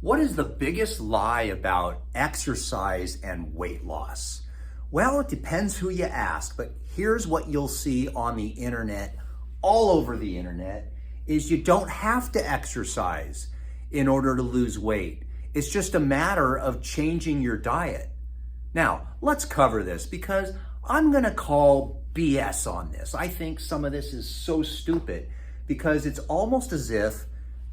What is the biggest lie about exercise and weight loss? Well, it depends who you ask, but here's what you'll see on the internet, all over the internet, is you don't have to exercise in order to lose weight. It's just a matter of changing your diet. Now, let's cover this because I'm gonna call BS on this. I think some of this is so stupid because it's almost as if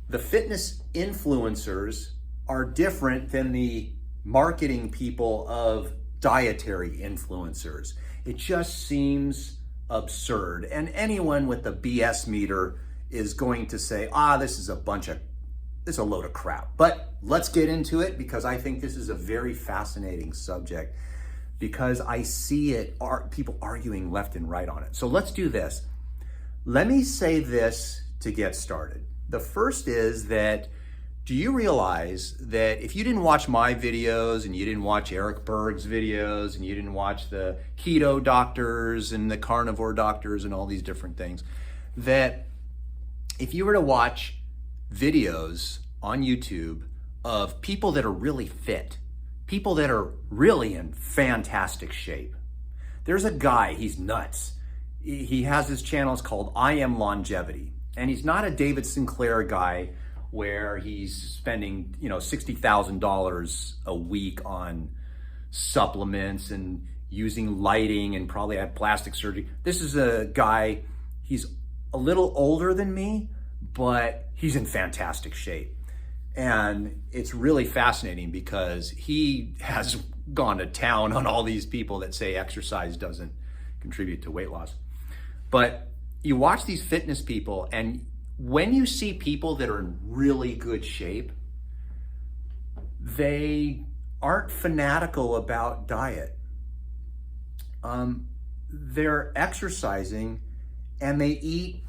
the fitness influencers are different than the marketing people of dietary influencers. It just seems absurd. And anyone with the BS meter is going to say, this is a load of crap. But let's get into it because I think this is a very fascinating subject because I see people arguing left and right on it. So let's do this. Let me say this to get started. The first is that, do you realize that if you didn't watch my videos and you didn't watch Eric Berg's videos and you didn't watch the keto doctors and the carnivore doctors and all these different things, that if you were to watch videos on YouTube of people that are really fit, people that are really in fantastic shape. There's a guy, he's nuts. He has his channel, it's called I Am Longevity. And he's not a David Sinclair guy where he's spending, $60,000 a week on supplements and using lighting and probably had plastic surgery. This is a guy, he's a little older than me, but he's in fantastic shape. And it's really fascinating because he has gone to town on all these people that say exercise doesn't contribute to weight loss. But you watch these fitness people, and when you see people that are in really good shape, they aren't fanatical about diet. They're exercising and they eat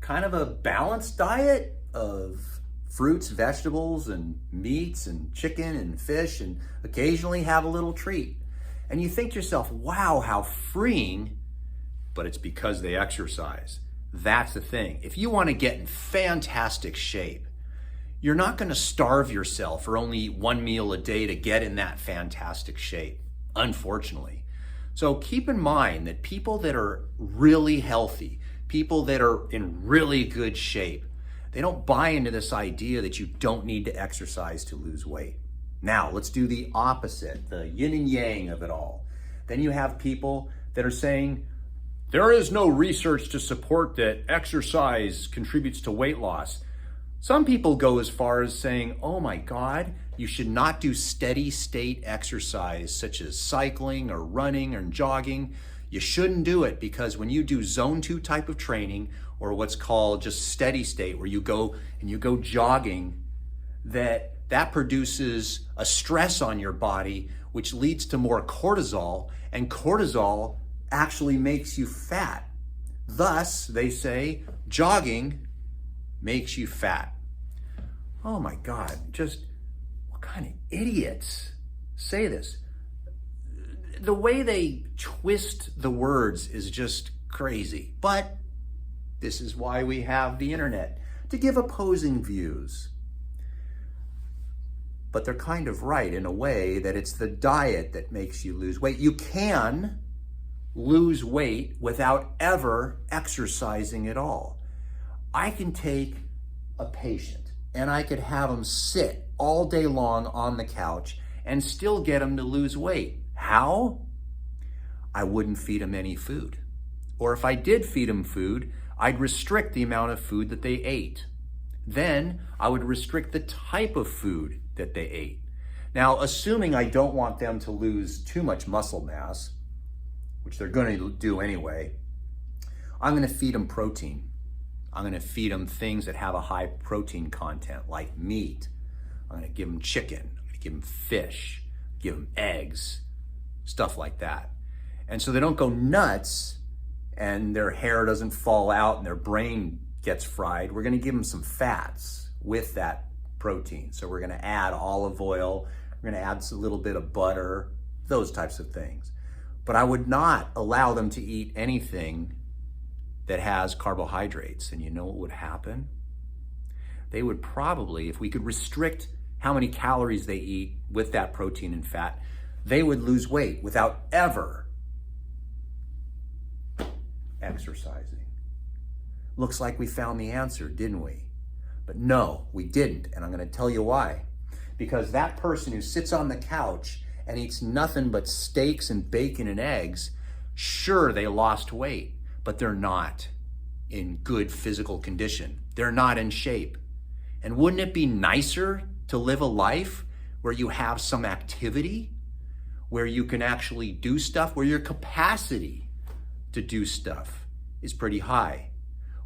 kind of a balanced diet of fruits, vegetables, and meats, and chicken, and fish, and occasionally have a little treat. And you think to yourself, wow, how freeing, but it's because they exercise. That's the thing. If you want to get in fantastic shape, you're not going to starve yourself or only eat one meal a day to get in that fantastic shape, unfortunately. So keep in mind that people that are really healthy, people that are in really good shape, they don't buy into this idea that you don't need to exercise to lose weight. Now, let's do the opposite, the yin and yang of it all. Then you have people that are saying, there is no research to support that exercise contributes to weight loss. Some people go as far as saying, oh my God, you should not do steady state exercise such as cycling or running or jogging. You shouldn't do it because when you do zone 2 type of training or what's called just steady state where you go jogging, that produces a stress on your body which leads to more cortisol, and cortisol actually makes you fat. Thus, they say, jogging makes you fat. Oh my God, just what kind of idiots say this? The way they twist the words is just crazy. But this is why we have the internet, to give opposing views. But they're kind of right in a way that it's the diet that makes you lose weight. You can lose weight without ever exercising at all. I can take a patient and I could have them sit all day long on the couch and still get them to lose weight. How? I wouldn't feed them any food. Or if I did feed them food, I'd restrict the amount of food that they ate. Then I would restrict the type of food that they ate. Now, assuming I don't want them to lose too much muscle mass, which they're going to do anyway, I'm going to feed them protein. I'm going to feed them things that have a high protein content like meat. I'm going to give them chicken. I'm going to give them fish, give them eggs, stuff like that. And so they don't go nuts and their hair doesn't fall out and their brain gets fried. We're going to give them some fats with that protein. So we're going to add olive oil. We're going to add a little bit of butter, those types of things. But I would not allow them to eat anything that has carbohydrates. And you know what would happen? They would probably, if we could restrict how many calories they eat with that protein and fat, they would lose weight without ever exercising. Looks like we found the answer, didn't we? But no, we didn't, and I'm going to tell you why. Because that person who sits on the couch and eats nothing but steaks and bacon and eggs, sure, they lost weight, but they're not in good physical condition. They're not in shape. And wouldn't it be nicer to live a life where you have some activity, where you can actually do stuff, where your capacity to do stuff is pretty high?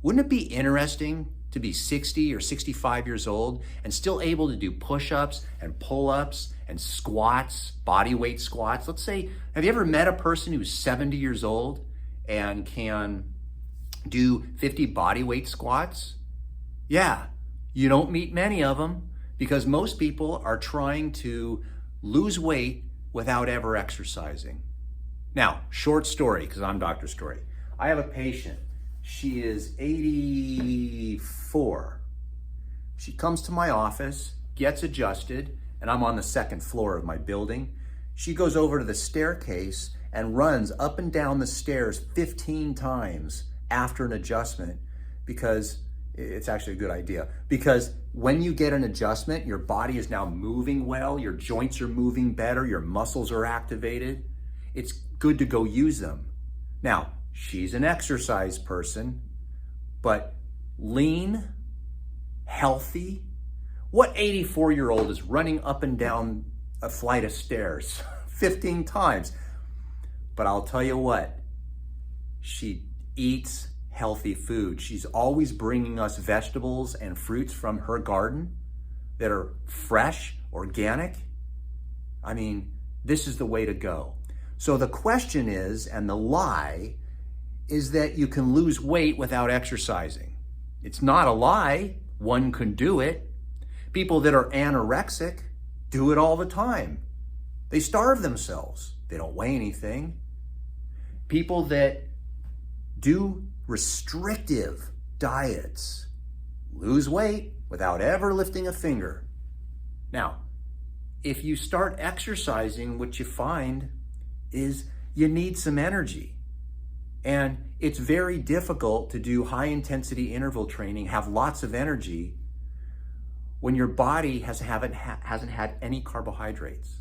Wouldn't it be interesting to be 60 or 65 years old and still able to do push-ups and pull-ups and squats, body weight squats? Let's say, have you ever met a person who's 70 years old and can do 50 body weight squats? Yeah, you don't meet many of them because most people are trying to lose weight without ever exercising. Now, short story, because I'm Dr. Story. I have a patient. She is 84. She comes to my office, gets adjusted, and I'm on the second floor of my building. She goes over to the staircase and runs up and down the stairs 15 times after an adjustment, because it's actually a good idea. Because when you get an adjustment, your body is now moving well, your joints are moving better, your muscles are activated. It's good to go use them. Now, she's an exercise person, but lean, healthy. What 84-year-old is running up and down a flight of stairs 15 times? But I'll tell you what, she eats healthy food. She's always bringing us vegetables and fruits from her garden that are fresh, organic. I mean, this is the way to go. So the question is, and the lie, is that you can lose weight without exercising. It's not a lie. One can do it. People that are anorexic do it all the time. They starve themselves. They don't weigh anything. People that do restrictive diets lose weight without ever lifting a finger. Now, if you start exercising, what you find is you need some energy. And it's very difficult to do high intensity interval training, have lots of energy, when your body hasn't had any carbohydrates.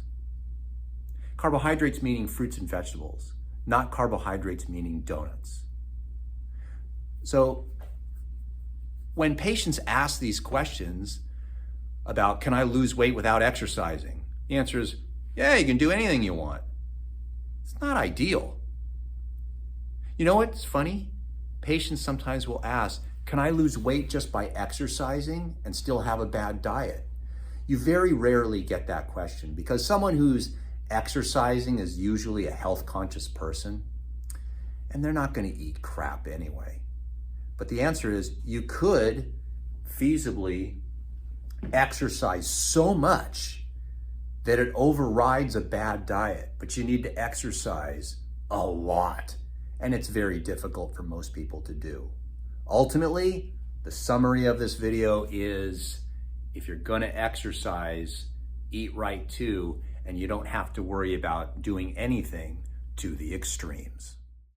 Carbohydrates meaning fruits and vegetables, not carbohydrates meaning donuts. So when patients ask these questions about, can I lose weight without exercising? The answer is, yeah, you can do anything you want. It's not ideal. You know what's funny? Patients sometimes will ask, can I lose weight just by exercising and still have a bad diet? You very rarely get that question, because someone who's exercising is usually a health conscious person, and they're not going to eat crap anyway. But the answer is, you could feasibly exercise so much that it overrides a bad diet, but you need to exercise a lot. And it's very difficult for most people to do. Ultimately, the summary of this video is, if you're gonna exercise, eat right too, and you don't have to worry about doing anything to the extremes.